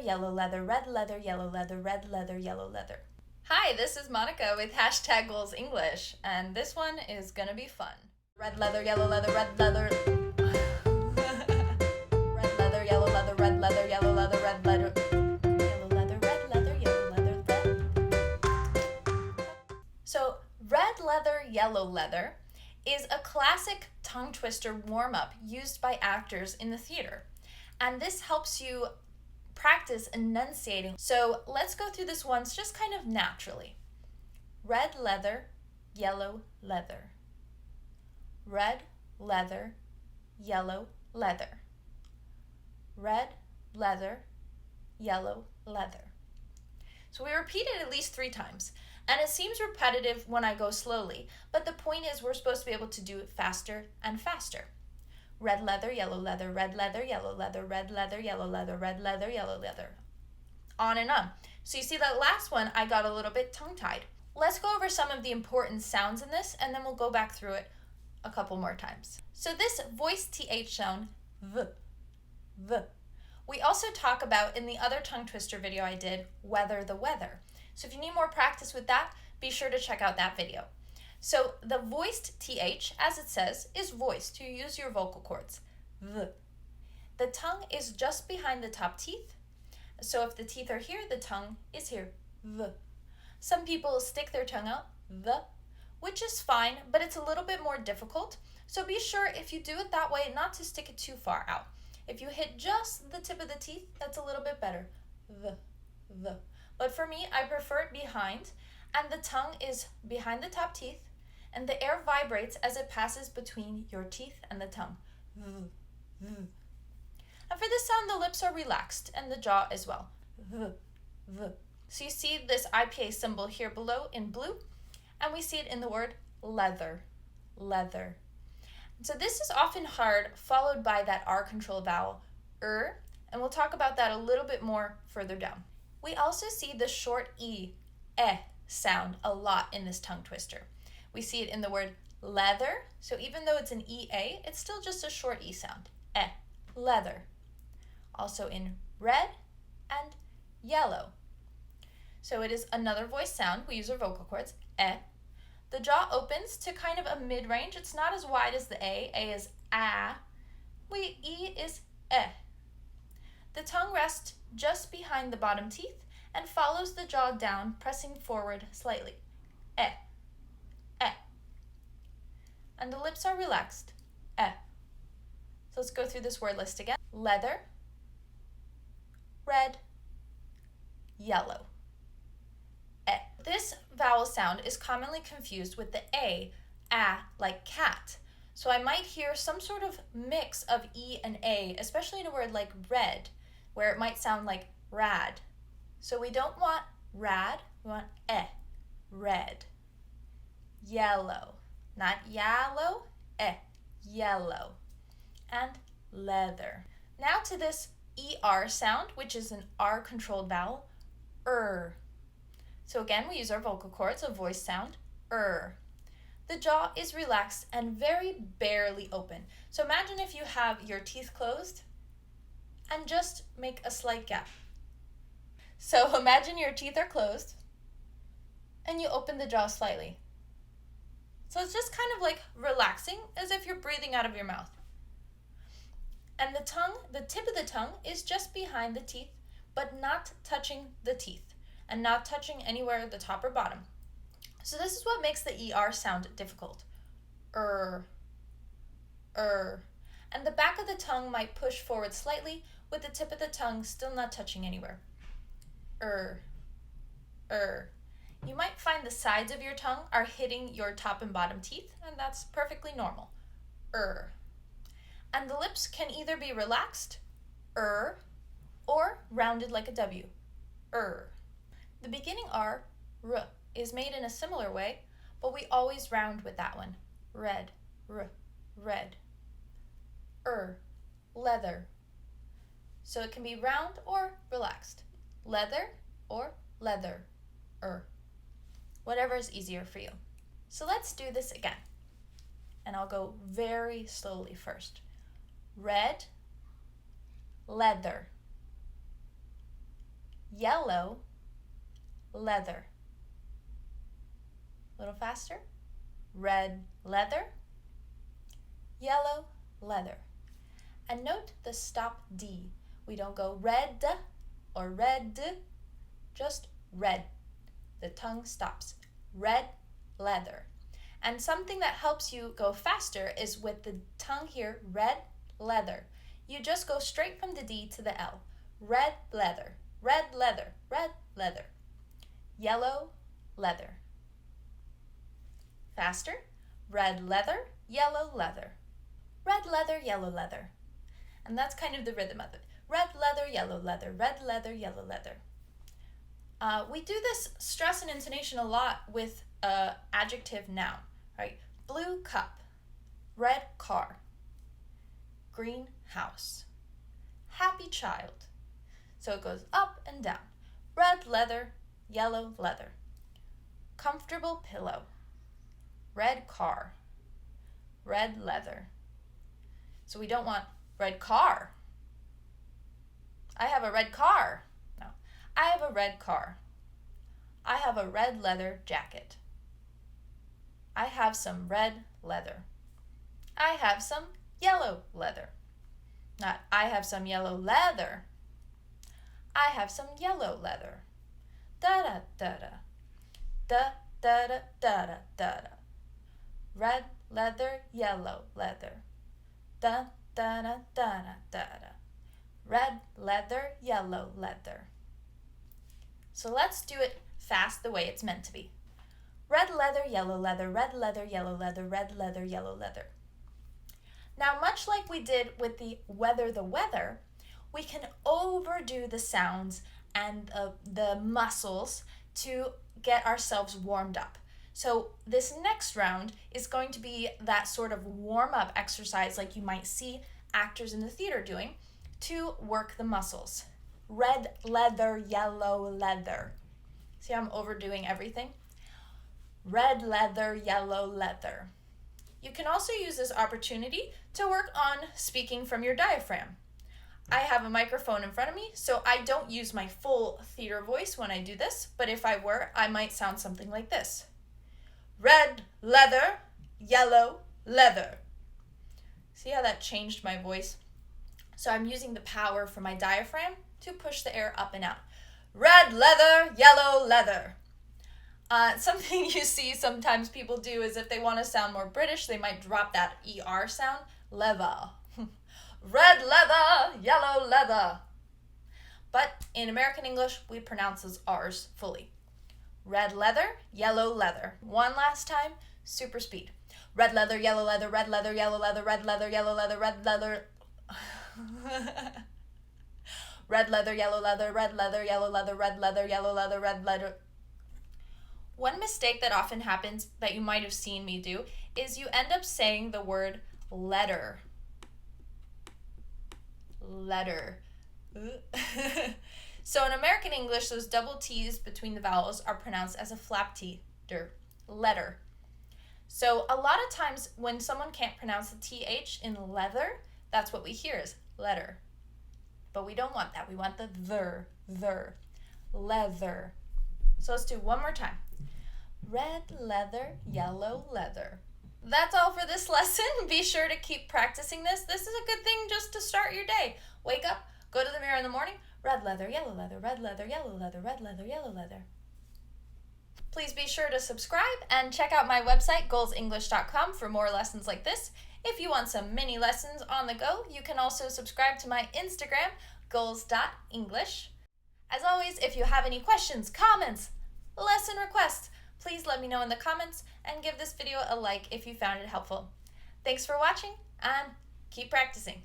yellow leather, red leather, yellow leather, red leather, yellow leather. Hi, this is Monica with Hashtag Goals English, and this one is gonna be fun. Red leather, yellow leather, red leather. Red leather, yellow leather, red leather, yellow leather, red leather. Yellow leather, red leather, yellow leather, red. So, red leather, yellow leather is a classic tongue twister warm-up used by actors in the theater. And this helps you practice enunciating. So let's go through this once just kind of naturally. Red leather, yellow leather. Red leather, yellow leather. Red leather, yellow leather. So we repeat it at least 3 times. And it seems repetitive when I go slowly, but the point is we're supposed to be able to do it faster and faster. Red leather, yellow leather, red leather, yellow leather, red leather, yellow leather, red leather, yellow leather. On and on. So you see that last one, I got a little bit tongue-tied. Let's go over some of the important sounds in this, and then we'll go back through it a couple more times. So this voiced TH sound, v. We also talk about, in the other tongue twister video I did, weather the weather. So if you need more practice with that, be sure to check out that video. So the voiced TH, as it says, is voiced. You use your vocal cords. V. The tongue is just behind the top teeth. So if the teeth are here, the tongue is here. V. Some people stick their tongue out, the, which is fine, but it's a little bit more difficult. So be sure if you do it that way, not to stick it too far out. If you hit just the tip of the teeth, that's a little bit better. The. But for me, I prefer it behind, and the tongue is behind the top teeth, and the air vibrates as it passes between your teeth and the tongue. And for this sound, the lips are relaxed, and the jaw as well. So you see this IPA symbol here below in blue, and we see it in the word leather. So this is often hard, followed by that R control vowel, and we'll talk about that a little bit more further down. We also see the short E, sound a lot in this tongue twister. We see it in the word leather, so even though it's an EA, it's still just a short E sound, leather. Also in red and yellow. So it is another voice sound, we use our vocal cords, The jaw opens to kind of a mid-range. It's not as wide as the A is A. E is The tongue rests just behind the bottom teeth and follows the jaw down, pressing forward slightly. And the lips are relaxed. So let's go through this word list again. Leather, red, yellow. This vowel sound is commonly confused with the A, like cat. So I might hear some sort of mix of E and A, especially in a word like red, where it might sound like rad. So we don't want rad, we want red. Yellow, not yellow, yellow. And leather. Now to this ER sound, which is an R-controlled vowel, So again, we use our vocal cords, a voice sound, The jaw is relaxed and very barely open. So imagine if you have your teeth closed and just make a slight gap. So imagine your teeth are closed and you open the jaw slightly. So it's just kind of like relaxing, as if you're breathing out of your mouth. And the tip of the tongue is just behind the teeth, but not touching the teeth and not touching anywhere at the top or bottom. So this is what makes the ER sound difficult. And the back of the tongue might push forward slightly, with the tip of the tongue still not touching anywhere. You might find the sides of your tongue are hitting your top and bottom teeth, and that's perfectly normal. And the lips can either be relaxed, or rounded like a W, The beginning R, is made in a similar way, but we always round with that one. Red, red. Leather. So it can be round or relaxed. Leather or leather. Whatever is easier for you. So let's do this again. And I'll go very slowly first. Red, leather. yellow, leather. A little faster. Red leather, yellow leather. And note the stop D. We don't go red or red, just red. The tongue stops. Red leather. And something that helps you go faster is with the tongue here, red leather. You just go straight from the D to the L. Red leather, red leather, red leather. Yellow leather. Faster. Red leather, yellow leather. Red leather, yellow leather. And that's kind of the rhythm of it. Red leather, yellow leather, red leather, yellow leather. We do this stress and intonation a lot with adjective noun, right? Blue cup, red car, green house, happy child. So it goes up and down. Red leather, yellow leather. Comfortable pillow, red car, red leather. So we don't want red car. I have a red car. No, I have a red car. I have a red leather jacket. I have some red leather. I have some yellow leather. Not I have some yellow leather. I have some yellow leather. Da da da da. Da da da da da da da. Red leather, yellow leather. Da da da da da da da. Red leather, yellow leather. So let's do it fast the way it's meant to be. Red leather, yellow leather, red leather, yellow leather, red leather, yellow leather. Now, much like we did with the weather, we can overdo the sounds and the muscles to get ourselves warmed up. So this next round is going to be that sort of warm-up exercise like you might see actors in the theater doing to work the muscles. Red leather, yellow leather. See how I'm overdoing everything? Red leather, yellow leather. You can also use this opportunity to work on speaking from your diaphragm. I have a microphone in front of me, so I don't use my full theater voice when I do this, but if I were, I might sound something like this. Red leather, yellow leather. See how that changed my voice? So I'm using the power from my diaphragm to push the air up and out. Red leather, yellow leather. Something you see sometimes people do is if they want to sound more British, they might drop that ER sound. Leather. Red leather, yellow leather. But in American English, we pronounce those R's fully. Red leather, yellow leather. One last time, super speed. Red leather, yellow leather, red leather, yellow leather, red leather, yellow leather, red leather. Red leather, yellow leather, red leather, yellow leather, red leather, yellow leather, red leather. One mistake that often happens that you might have seen me do is you end up saying the word letter. Letter. So in American English, those double T's between the vowels are pronounced as a flap T, letter. So a lot of times when someone can't pronounce the TH in leather, that's what we hear is letter. But we don't want that. We want the leather. So let's do one more time. Red leather, yellow leather. That's all for this lesson. Be sure to keep practicing this. This is a good thing just to start your day. Wake up, go to the mirror in the morning. Red leather, yellow leather, red leather, yellow leather, red leather, yellow leather. Please be sure to subscribe and check out my website, goalsenglish.com, for more lessons like this. If you want some mini lessons on the go, you can also subscribe to my Instagram, goals.english. As always, if you have any questions, comments, lesson requests, please let me know in the comments and give this video a like if you found it helpful. Thanks for watching and keep practicing.